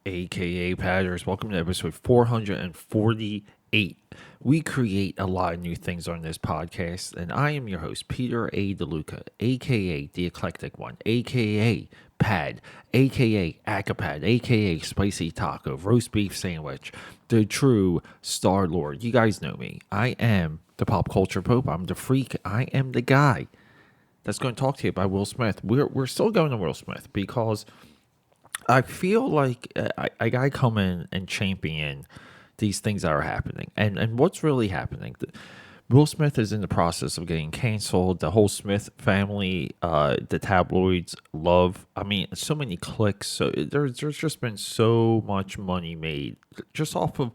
AKAPADers. Welcome to episode 448. We create a lot of new things on this podcast, and I am your host, Peter A. DeLuca, aka The Eclectic One, aka Pad, aka AKAPAD, aka Spicy Taco, Roast Beef Sandwich, the true Star Lord. You guys know me. I am the Pop Culture Pope. I'm the freak. I am the guy that's going to talk to you about Will Smith. We're still going to Will Smith because I feel like I gotta come in and champion these things that are happening. And what's really happening? Will Smith is in the process of getting canceled. The whole Smith family, the tabloids love. I mean, so many clicks. So there's just been so much money made just off of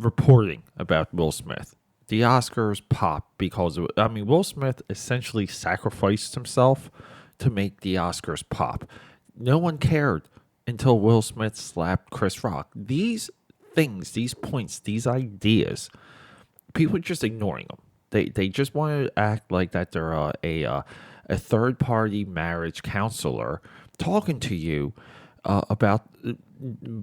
reporting about Will Smith. The Oscars pop because Will Smith essentially sacrificed himself to make the Oscars pop. No one cared until Will Smith slapped Chris Rock. These things, these points, these ideas, people are just ignoring them. They just want to act like that they're a third party marriage counselor talking to you about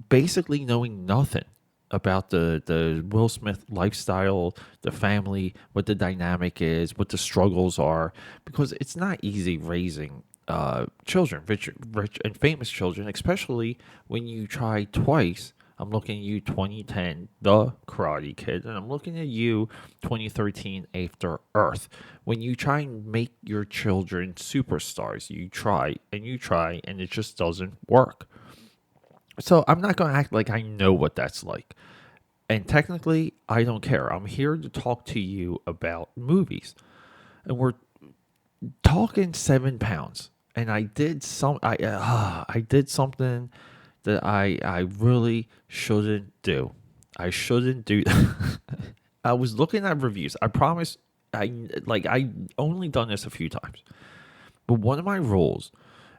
basically knowing nothing about the Will Smith lifestyle, the family, what the dynamic is, what the struggles are, because it's not easy raising children, rich and famous children, especially when you try twice. I'm looking at you 2010, The Karate Kid, and I'm looking at you 2013, After Earth. When you try and make your children superstars, you try, and it just doesn't work. So I'm not going to act like I know what that's like. And technically, I don't care. I'm here to talk to you about movies. And we're talking 7 pounds. And I did I did something that I really shouldn't do. I shouldn't do that. I was looking at reviews. I promise I only done this a few times. But one of my rules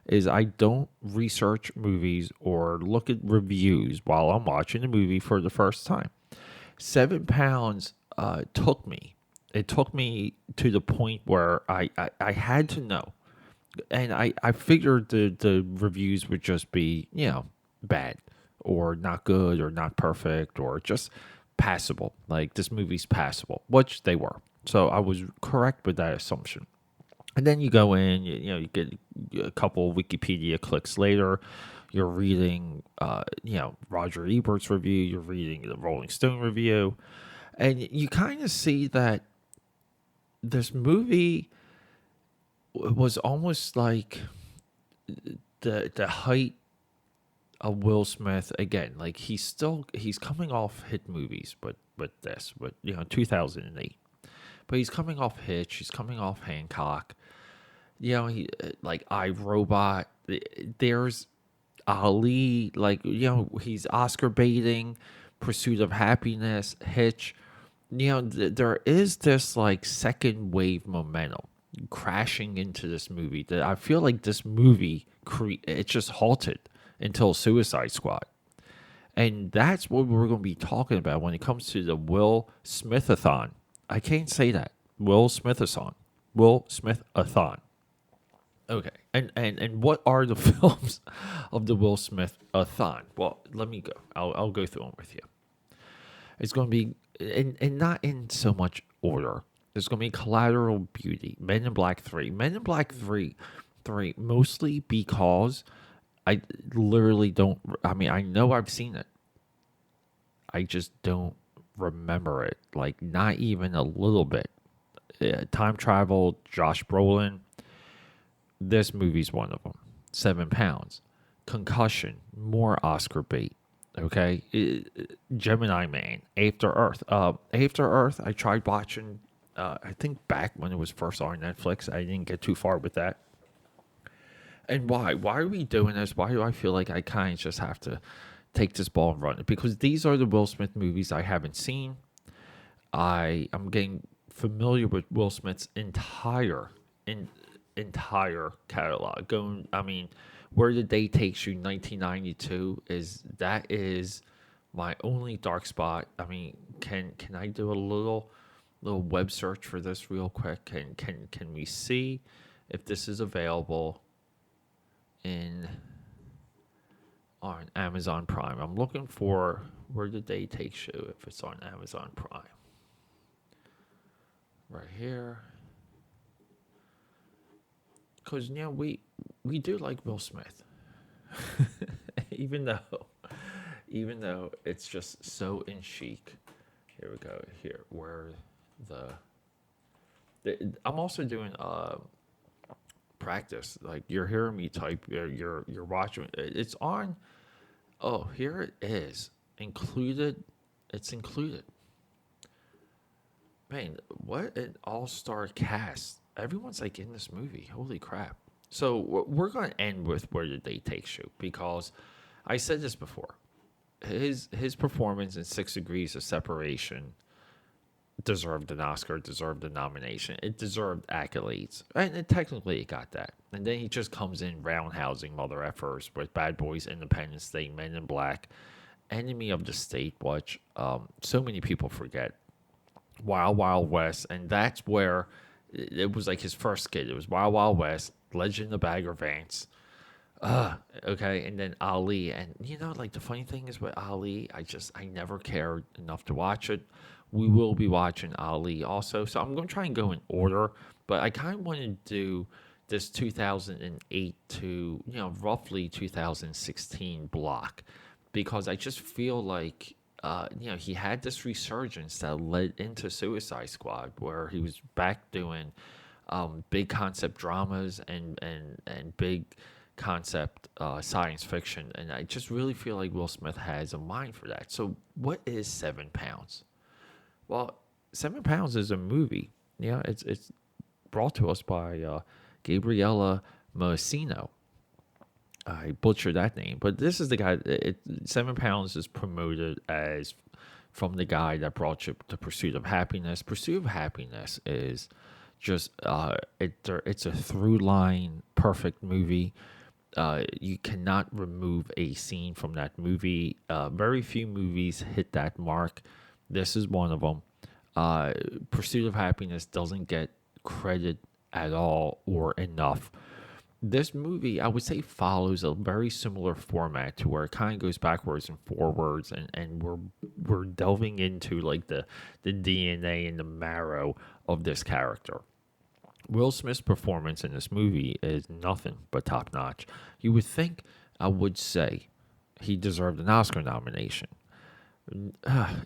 is I don't research movies or look at reviews while I'm watching a movie for the first time. 7 pounds took me. It took me to the point where I had to know. And I figured the reviews would just be, bad or not good or not perfect or just passable. Like, this movie's passable, which they were. So I was correct with that assumption. And then you go in, you get a couple Wikipedia clicks later. You're reading, Roger Ebert's review. You're reading the Rolling Stone review. And you kind of see that this movie was almost like the height of Will Smith again. Like, he's coming off hit movies, but 2008. But he's coming off Hitch. He's coming off Hancock. He like iRobot. There's Ali. Like, he's Oscar baiting. Pursuit of Happiness. Hitch. There is this like second wave momentum crashing into this movie that I feel like this movie it just halted until Suicide Squad. And that's what we're going to be talking about when it comes to the Will Smithathon. I can't say that. Will Smithathon. Will Smithathon. Okay. And what are the films of the Will Smith-a-thon? Well, let me go. I'll go through them with you. It's going to be, and not in so much order. There's going to be Collateral Beauty, Men in Black 3. Men in Black 3 mostly because I literally don't, I know I've seen it. I just don't remember it. Like, not even a little bit. Time travel, Josh Brolin. This movie's one of them. 7 pounds. Concussion, more Oscar bait. Okay? Gemini Man, After Earth. After Earth, I tried watching, I think back when it was first on Netflix. I didn't get too far with that. And why? Why are we doing this? Why do I feel like I kind of just have to take this ball and run it? Because these are the Will Smith movies I haven't seen. I'm getting familiar with Will Smith's entire catalog. Where the Day Takes You, 1992, is my only dark spot. Can I do a little web search for this real quick? Can we see if this is available in on Amazon Prime. I'm looking for Where Did They Take Shoe if it's on Amazon Prime. Right here. Because, we do like Will Smith. even though it's just so in chic. Here we go. Here, where I'm also doing practice. Like you're hearing me type. You're watching. It's on. Oh, here it is. Included. It's included. Man, what an all-star cast. Everyone's like in this movie. Holy crap. So we're going to end with Where Did They Take Shoe? Because I said this before. His performance in 6 Degrees of Separation deserved an Oscar, deserved a nomination. It deserved accolades. And technically it got that. And then he just comes in roundhousing mother effers with Bad Boys, Independence Day, Men in Black, Enemy of the State, which so many people forget. Wild Wild West, and that's where it was like his first skit. It was Wild Wild West, Legend of Bagger Vance. Okay, and then Ali, and like the funny thing is with Ali, I never cared enough to watch it. We will be watching Ali also, so I'm gonna try and go in order, but I kind of want to do this 2008 to roughly 2016 block because I just feel like he had this resurgence that led into Suicide Squad, where he was back doing big concept dramas and big concept science fiction, and I just really feel like Will Smith has a mind for that. So, what is 7 pounds? Well, 7 pounds is a movie. Yeah, it's brought to us by Gabriella Messina. I butchered that name, but this is the guy. 7 pounds is promoted as from the guy that brought you The Pursuit of Happiness. Pursuit of Happiness is just it's a through line perfect movie. You cannot remove a scene from that movie. Very few movies hit that mark. This is one of them. Pursuit of Happiness doesn't get credit at all or enough. This movie, I would say, follows a very similar format to where it kind of goes backwards and forwards, and we're delving into like the DNA and the marrow of this character. Will Smith's performance in this movie is nothing but top notch. You would think, I would say, he deserved an Oscar nomination.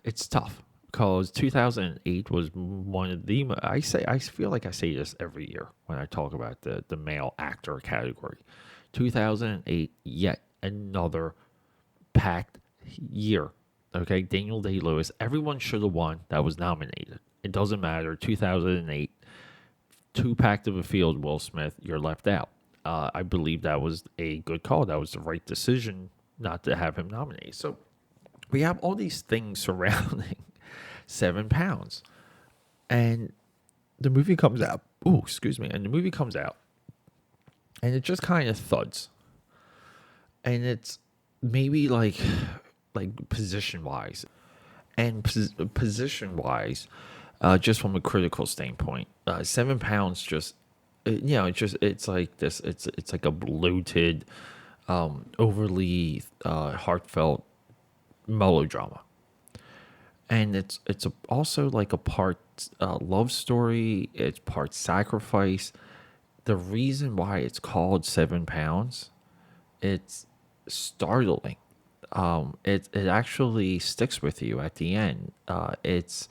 It's tough because 2008 was one of the. I feel like I say this every year when I talk about the male actor category. 2008, yet another packed year. Okay, Daniel Day-Lewis. Everyone should have won that was nominated. It doesn't matter. 2008, too packed of a field. Will Smith, you're left out. I believe that was a good call. That was the right decision not to have him nominated. So we have all these things surrounding 7 pounds. And the movie comes out. Ooh, excuse me. And the movie comes out. And it just kind of thuds. And it's maybe like position-wise. And position-wise, just from a critical standpoint, 7 pounds just, it's like this. It's like a bloated, overly heartfelt melodrama, and it's also like a part love story. It's part sacrifice. The reason why it's called 7 pounds, it's startling. It actually sticks with you at the end. It's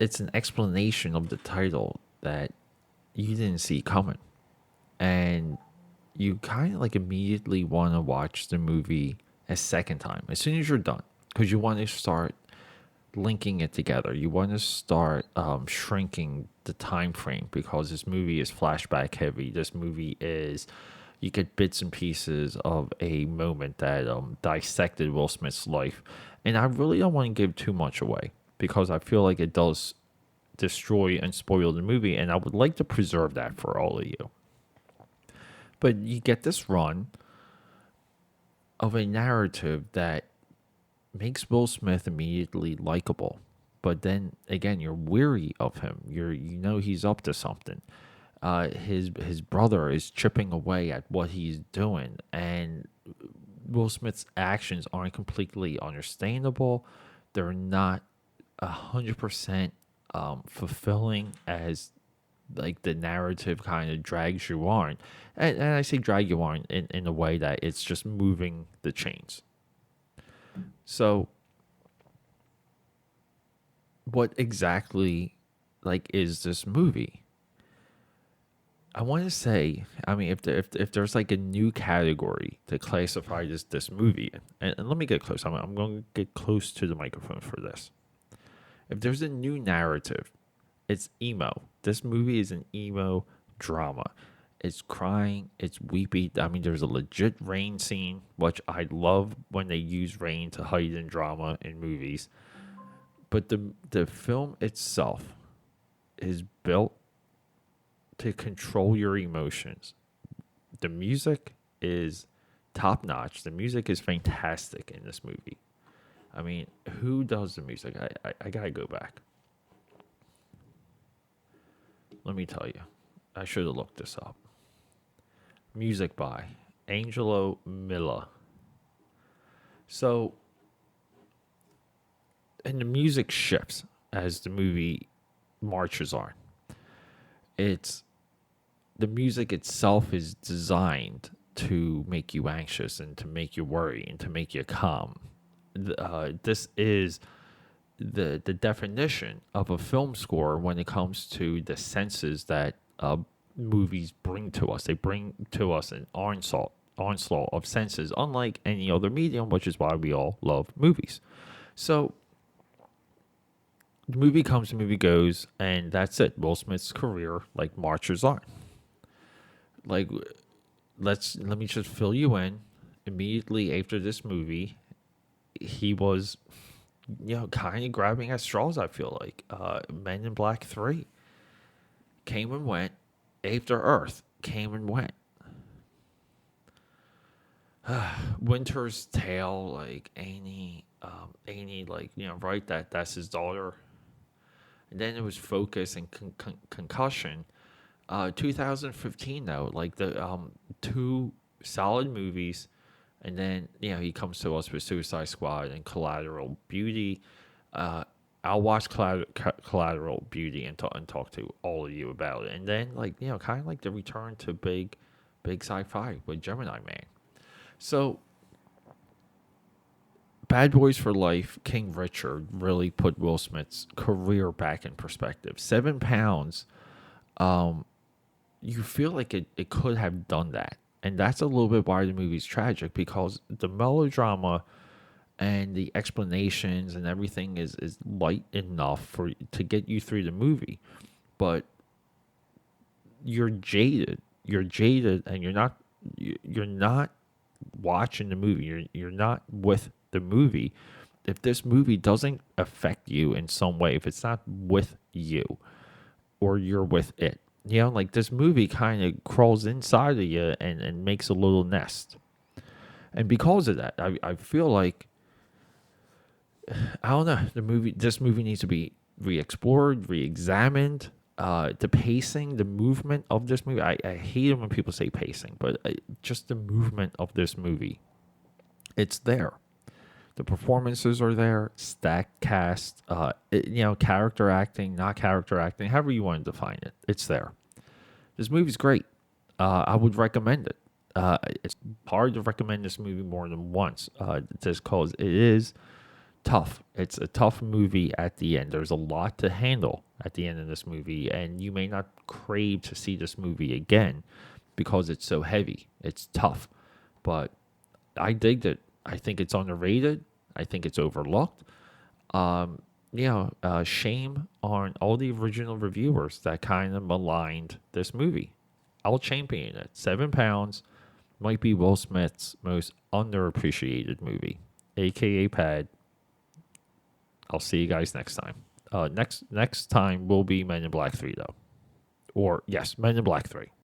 an explanation of the title that you didn't see coming, and you kind of like immediately want to watch the movie a second time as soon as you're done, because you want to start linking it together. You want to start shrinking the time frame, because this movie is flashback heavy. This movie is, you get bits and pieces of a moment that dissected Will Smith's life, and I really don't want to give too much away because I feel like it does destroy and spoil the movie, and I would like to preserve that for all of you. But you get this run of a narrative that makes Will Smith immediately likable, but then again, you're weary of him. He's up to something. His brother is chipping away at what he's doing, and Will Smith's actions aren't completely understandable. They're not 100% fulfilling as like the narrative kind of drags you on. And I say drag you on in a way that it's just moving the chains. So what exactly like is this movie? I want to say, I mean, if there's like a new category to classify this movie in, and let me get close. I'm going to get close to the microphone for this. If there's a new narrative, it's emo. This movie is an emo drama. It's crying, it's weepy. I mean, there's a legit rain scene, which I love when they use rain to heighten drama in movies. But the film itself is built to control your emotions. The music is top notch. The music is fantastic in this movie. I mean, who does the music? I gotta go back. Let me tell you. I should have looked this up. Music by Angelo Milla. So, and the music shifts as the movie marches on. It's the music itself is designed to make you anxious and to make you worry and to make you calm. This is the definition of a film score when it comes to the senses that movies bring to us. They bring to us an onslaught of senses, unlike any other medium, which is why we all love movies. So the movie comes, the movie goes, and that's it. Will Smith's career like marches on. Like, let me just fill you in. Immediately after this movie, he was, kind of grabbing at straws. I feel like Men in Black 3 came and went. After Earth came and went. Winter's Tale, like Annie, like right, that's his daughter. And then it was Focus and Concussion. 2015 though, like the two solid movies, and then he comes to us with Suicide Squad and Collateral Beauty. I'll watch Collateral Beauty and talk to all of you about it, and then kind of like the return to big sci-fi with Gemini Man. So Bad Boys for Life, King Richard really put Will Smith's career back in perspective. 7 pounds, you feel like it could have done that. And that's a little bit why the movie's tragic, because the melodrama and the explanations and everything is light enough to get you through the movie. But you're jaded. You're jaded, and you're not watching the movie. You're not with the movie. If this movie doesn't affect you in some way, if it's not with you or you're with it, like this movie kind of crawls inside of you and makes a little nest. And because of that, I feel like, I don't know, this movie needs to be re-explored, re-examined. The pacing, the movement of this movie, I hate it when people say pacing, but just the movement of this movie, it's there. The performances are there, stacked cast, character acting, not character acting, however you want to define it, it's there. This movie's great. I would recommend it. It's hard to recommend this movie more than once, just because it is tough. It's a tough movie at the end. There's a lot to handle at the end of this movie, and you may not crave to see this movie again because it's so heavy. It's tough, but I digged it. I think it's underrated. I think it's overlooked. Shame on all the original reviewers that kind of maligned this movie. I'll champion it. 7 pounds might be Will Smith's most underappreciated movie, aka Pad. I'll see you guys next time. Next time will be Men in Black 3 though. Or yes, Men in Black 3.